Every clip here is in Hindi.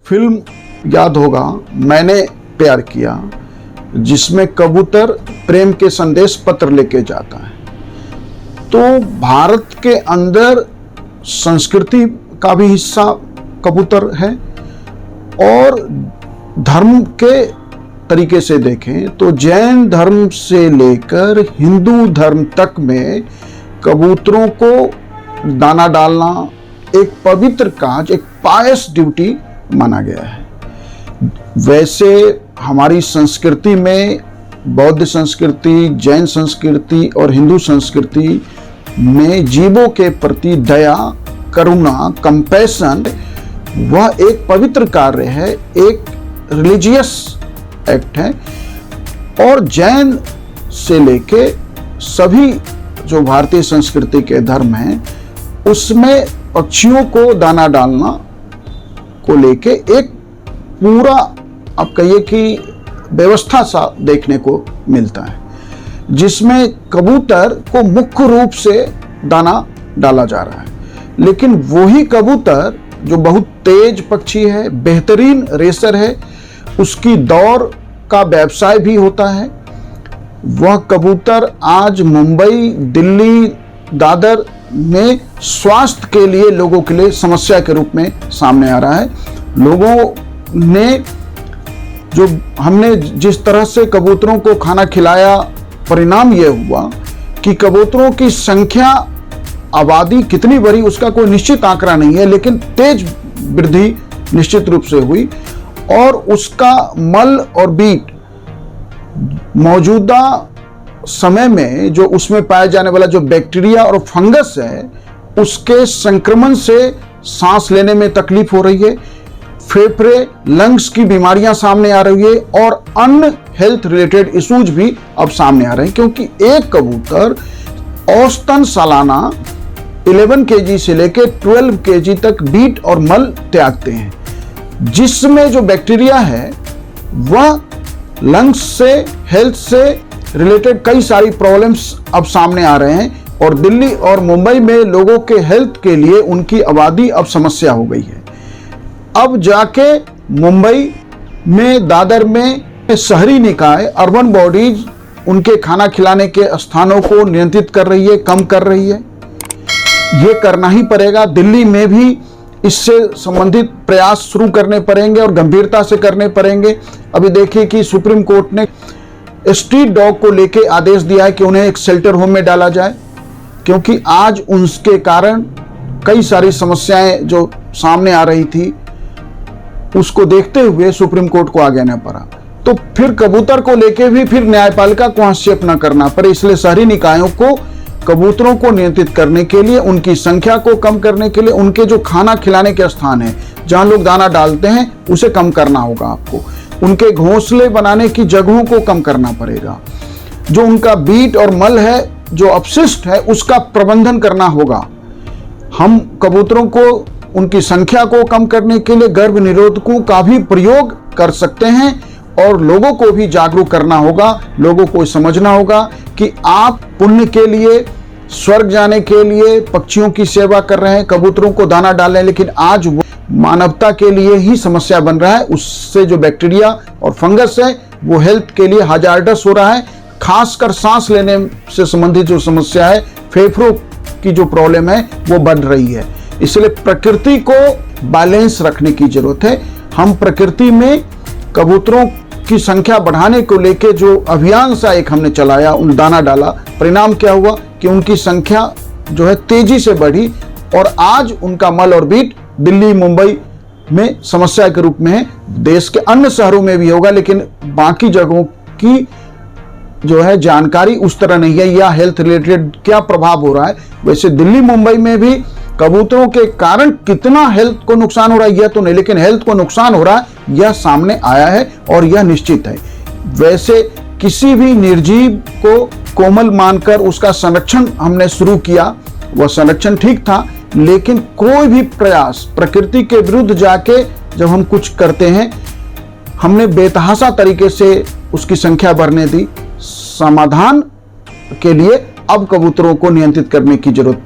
फिल्म याद होगा मैंने प्यार किया, जिसमें कबूतर प्रेम के संदेश पत्र लेके जाता है। तो भारत के अंदर संस्कृति का भी हिस्सा कबूतर है, और धर्म के तरीके से देखें तो जैन धर्म से लेकर हिंदू धर्म तक में कबूतरों को दाना डालना एक पवित्र काज, एक पायस ड्यूटी माना गया है। वैसे हमारी संस्कृति में, बौद्ध संस्कृति, जैन संस्कृति और हिंदू संस्कृति में जीवों के प्रति दया, करुणा, कंपैशन वह एक पवित्र कार्य है, एक रिलीजियस एक्ट है। और जैन से लेके सभी जो भारतीय संस्कृति के धर्म हैं उसमें पक्षियों को दाना डालना को लेके एक पूरा, आप कहिए कि व्यवस्था सा देखने को मिलता है, जिसमें कबूतर को मुख्य रूप से दाना डाला जा रहा है। लेकिन वही कबूतर जो बहुत तेज पक्षी है, बेहतरीन रेसर है, उसकी दौड़ का व्यवसाय भी होता है, वह कबूतर आज मुंबई, दिल्ली, दादर में स्वास्थ्य के लिए लोगों के लिए समस्या के रूप में सामने आ रहा है। लोगों ने जो हमने जिस तरह से कबूतरों को खाना खिलाया, परिणाम यह हुआ कि कबूतरों की संख्या, आबादी कितनी बढ़ी उसका कोई निश्चित आंकड़ा नहीं है, लेकिन तेज वृद्धि निश्चित रूप से हुई। और उसका मल और बीट मौजूदा समय में जो उसमें पाया जाने वाला जो बैक्टीरिया और फंगस है, उसके संक्रमण से सांस लेने में तकलीफ हो रही है, फेफड़े, लंग्स की बीमारियां सामने आ रही है, और अन्य हेल्थ रिलेटेड इश्यूज भी अब सामने आ रहे हैं। क्योंकि एक कबूतर औसतन सालाना 11 kg से लेकर 12 kg तक बीट और मल त्यागते हैं, जिसमें जो बैक्टीरिया है वह लंग्स से, हेल्थ से रिलेटेड कई सारी प्रॉब्लम्स अब सामने आ रहे हैं। और दिल्ली और मुंबई में लोगों के हेल्थ के लिए उनकी आबादी अब समस्या हो गई है। अब जाके मुंबई में, दादर में शहरी निकाय, अर्बन बॉडीज उनके खाना खिलाने के स्थानों को नियंत्रित कर रही है, कम कर रही है। ये करना ही पड़ेगा। दिल्ली में भी इससे संबंधित प्रयास शुरू करने पड़ेंगे और गंभीरता से करने पड़ेंगे। अभी देखिए कि सुप्रीम कोर्ट ने स्ट्रीट डॉग को लेके आदेश दिया है कि उन्हें एक शेल्टर होम में डाला जाए, क्योंकि आज उनके कारण कई सारी समस्याएं जो सामने आ रही थी, उसको देखते हुए सुप्रीम कोर्ट को आगे आना पड़ा। तो फिर कबूतर को लेके भी फिर न्यायपालिका को हस्तक्षेप न करना पड़े, इसलिए शहरी निकायों को कबूतरों को नियंत्रित करने के लिए, उनकी संख्या को कम करने के लिए, उनके जो खाना खिलाने के स्थान है जहां लोग दाना डालते हैं उसे कम करना होगा आपको। उनके घोंसले बनाने की जगहों को कम करना पड़ेगा। जो उनका बीट और मल है, जो अपशिष्ट है, उसका प्रबंधन करना होगा। हम कबूतरों को, उनकी संख्या को कम करने के लिए गर्भ निरोधकों का भी प्रयोग कर सकते हैं, और लोगों को भी जागरूक करना होगा। लोगों को समझना होगा कि आप पुण्य के लिए, स्वर्ग जाने के लिए पक्षियों की सेवा कर रहे हैं, कबूतरों को दाना डाल रहे हैं, लेकिन आज वो मानवता के लिए ही समस्या बन रहा है। उससे जो बैक्टीरिया और फंगस है वो हेल्थ के लिए हाजार्डस हो रहा है। खासकर सांस लेने से संबंधित जो समस्या है, फेफड़ों की जो प्रॉब्लम है वो बढ़ रही है। इसलिए प्रकृति को बैलेंस रखने की जरूरत है। हम प्रकृति में कबूतरों की संख्या बढ़ाने को लेके जो अभियान सा एक हमने चलाया, उन दाना डाला, परिणाम क्या हुआ कि उनकी संख्या जो है तेजी से बढ़ी, और आज उनका मल और बीट दिल्ली, मुंबई में समस्या के रूप में है। देश के अन्य शहरों में भी होगा, लेकिन बाकी जगहों की जो है जानकारी उस तरह नहीं है, या हेल्थ रिलेटेड क्या प्रभाव हो रहा है। वैसे दिल्ली, मुंबई में भी कबूतरों के कारण कितना हेल्थ को नुकसान हो रहा है यह तो नहीं, लेकिन हेल्थ को नुकसान हो रहा है यह सामने आया है, और यह निश्चित है। वैसे किसी भी निर्जीव को कोमल मानकर उसका संरक्षण हमने शुरू किया, वह संरक्षण ठीक था, लेकिन कोई भी प्रयास प्रकृति के विरुद्ध जाके जब हम कुछ करते हैं, हमने बेतहाशा तरीके से उसकी संख्या बढ़ने दी। समाधान के लिए अब कबूतरों को नियंत्रित करने की जरूरत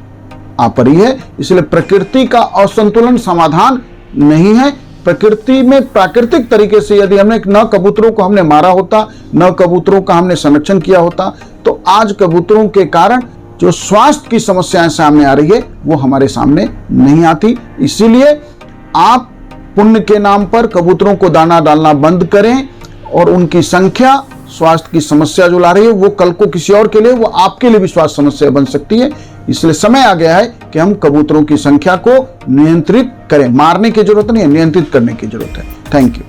आ पड़ी है। इसलिए प्रकृति का असंतुलन समाधान नहीं है, प्रकृति में प्राकृतिक तरीके से यदि हमने न कबूतरों को हमने मारा होता, न कबूतरों का हमने संरक्षण किया होता, तो आज कबूतरों के कारण जो स्वास्थ्य की समस्याएं सामने आ रही है वो हमारे सामने नहीं आती। इसीलिए आप पुण्य के नाम पर कबूतरों को दाना डालना बंद करें, और उनकी संख्या स्वास्थ्य की समस्या जो ला रही है वो कल को किसी और के लिए, वो आपके लिए भी स्वास्थ्य समस्या बन सकती है। इसलिए समय आ गया है कि हम कबूतरों की संख्या को नियंत्रित करें। मारने की जरूरत नहीं है, नियंत्रित करने की जरूरत है। Thank you.